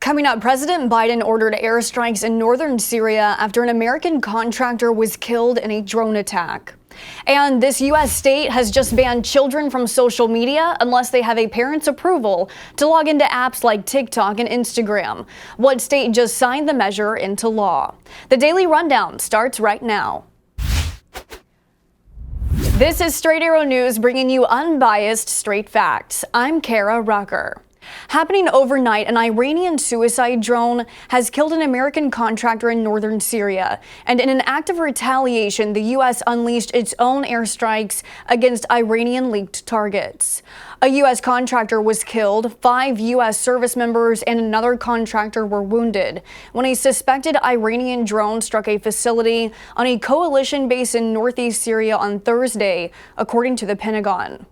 Coming up, President Biden ordered airstrikes in northern Syria after an American contractor was killed in a drone attack. And this U.S. state has just banned children from social media unless they have a parent's approval to log into apps like TikTok and Instagram. What state just signed the measure into law? The Daily Rundown starts right now. This is Straight Arrow News, bringing you unbiased, straight facts. I'm Kara Rucker. Happening overnight, an Iranian suicide drone has killed an American contractor in northern Syria. And in an act of retaliation, the U.S. unleashed its own airstrikes against Iranian-linked targets. A U.S. contractor was killed, 5 U.S. service members and another contractor were wounded when a suspected Iranian drone struck a facility on a coalition base in northeast Syria on Thursday, according to the Pentagon.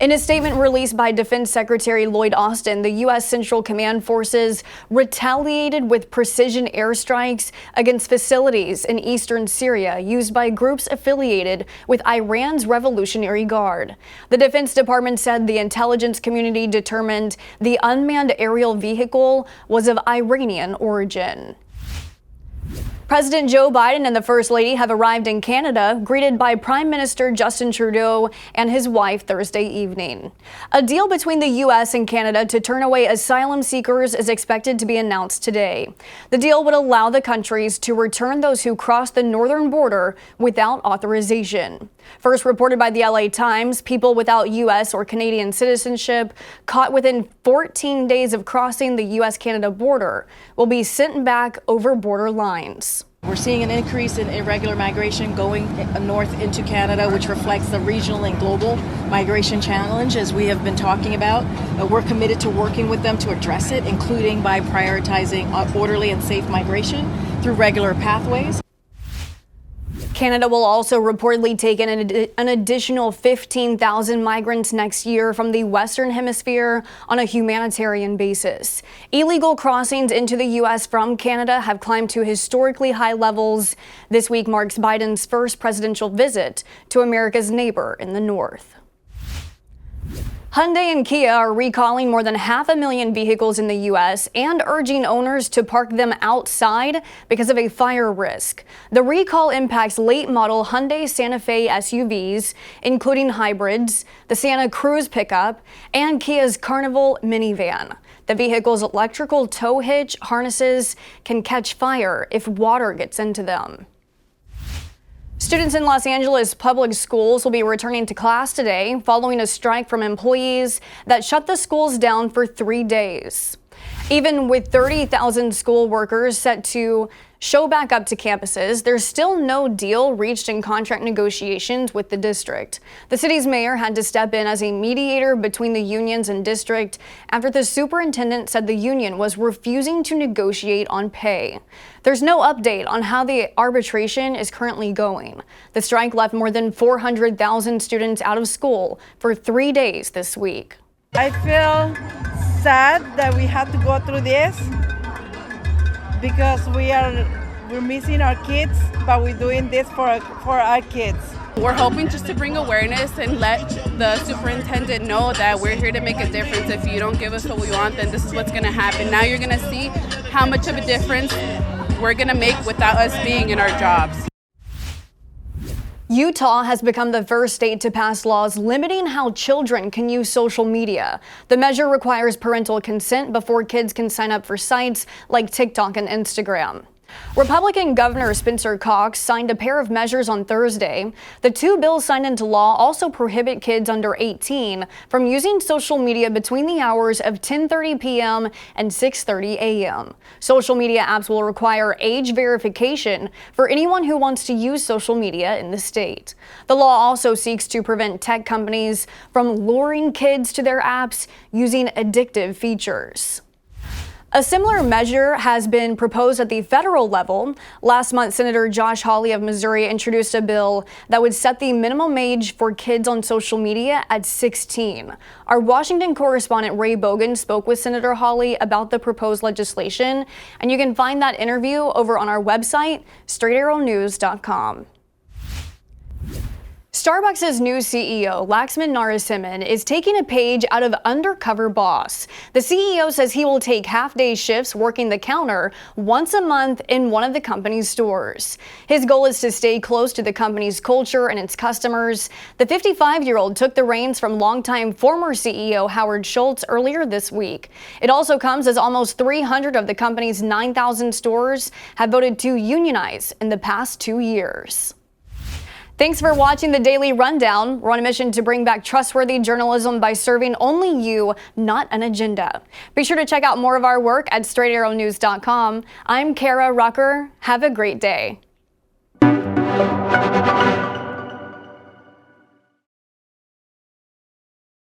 In a statement released by Defense Secretary Lloyd Austin, the U.S. Central Command Forces retaliated with precision airstrikes against facilities in eastern Syria used by groups affiliated with Iran's Revolutionary Guard. The Defense Department said the intelligence community determined the unmanned aerial vehicle was of Iranian origin. President Joe Biden and the First Lady have arrived in Canada, greeted by Prime Minister Justin Trudeau and his wife Thursday evening. A deal between the U.S. and Canada to turn away asylum seekers is expected to be announced today. The deal would allow the countries to return those who cross the northern border without authorization. First reported by the LA Times, people without U.S. or Canadian citizenship caught within 14 days of crossing the U.S.-Canada border will be sent back over border lines. We're seeing an increase in irregular migration going north into Canada, which reflects the regional and global migration challenge, as we have been talking about. We're committed to working with them to address it, including by prioritizing orderly and safe migration through regular pathways. Canada will also reportedly take in an additional 15,000 migrants next year from the Western Hemisphere on a humanitarian basis. Illegal crossings into the U.S. from Canada have climbed to historically high levels. This week marks Biden's first presidential visit to America's neighbor in the north. Hyundai and Kia are recalling more than 500,000 vehicles in the U.S. and urging owners to park them outside because of a fire risk. The recall impacts late-model Hyundai Santa Fe SUVs, including hybrids, the Santa Cruz pickup, and Kia's Carnival minivan. The vehicle's electrical tow hitch harnesses can catch fire if water gets into them. Students in Los Angeles public schools will be returning to class today following a strike from employees that shut the schools down for 3 days. Even with 30,000 school workers set to show back up to campuses, there's still no deal reached in contract negotiations with the district. The city's mayor had to step in as a mediator between the unions and district after the superintendent said the union was refusing to negotiate on pay. There's no update on how the arbitration is currently going. The strike left more than 400,000 students out of school for 3 days this week. I feel sad that we have to go through this because we're missing our kids, but we're doing this for our kids. We're hoping just to bring awareness and let the superintendent know that we're here to make a difference. If you don't give us what we want, then this is what's going to happen. Now you're going to see how much of a difference we're going to make without us being in our jobs. Utah has become the first state to pass laws limiting how children can use social media. The measure requires parental consent before kids can sign up for sites like TikTok and Instagram. Republican Governor Spencer Cox signed a pair of measures on Thursday. The 2 bills signed into law also prohibit kids under 18 from using social media between the hours of 10:30 p.m. and 6:30 a.m. Social media apps will require age verification for anyone who wants to use social media in the state. The law also seeks to prevent tech companies from luring kids to their apps using addictive features. A similar measure has been proposed at the federal level. Last month, Senator Josh Hawley of Missouri introduced a bill that would set the minimum age for kids on social media at 16. Our Washington correspondent Ray Bogan spoke with Senator Hawley about the proposed legislation, and you can find that interview over on our website, straightarrownews.com. Starbucks' new CEO, Laxman Narasimhan, is taking a page out of Undercover Boss. The CEO says he will take half-day shifts working the counter once a month in one of the company's stores. His goal is to stay close to the company's culture and its customers. The 55-year-old took the reins from longtime former CEO Howard Schultz earlier this week. It also comes as almost 300 of the company's 9,000 stores have voted to unionize in the past 2 years. Thanks for watching the Daily Rundown. We're on a mission to bring back trustworthy journalism by serving only you, not an agenda. Be sure to check out more of our work at straightarrownews.com. I'm Kara Rucker. Have a great day.